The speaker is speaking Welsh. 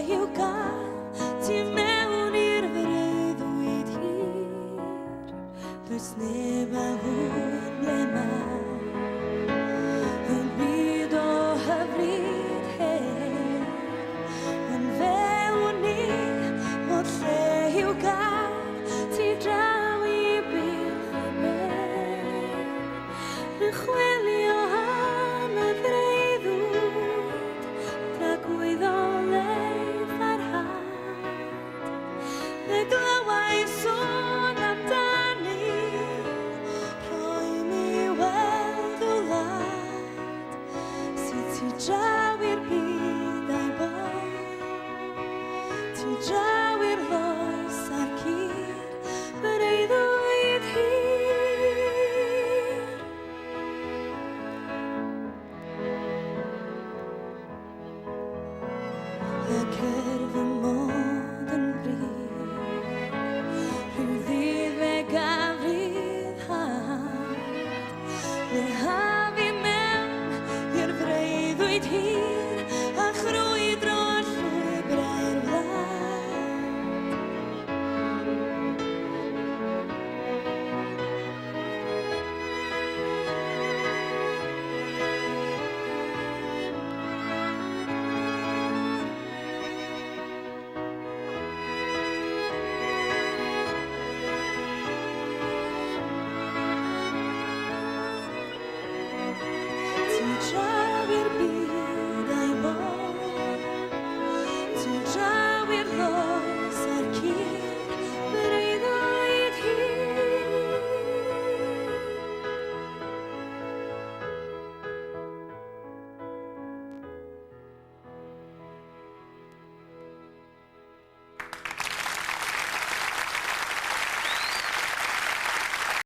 i'w gael ti mewn i'r freuddwyd hir. Does neb â hwn ble y byd o hyfryd heb. Yn fewn ni mod lle i'w gael ti draw i byth y ben. Yn chwilio am y freuddwyd tragwydd o leif a'r had. Neu glywai sôn amdani rhoi mi weld wlad sydd ti draw i'r byd a'i boi. Ti draw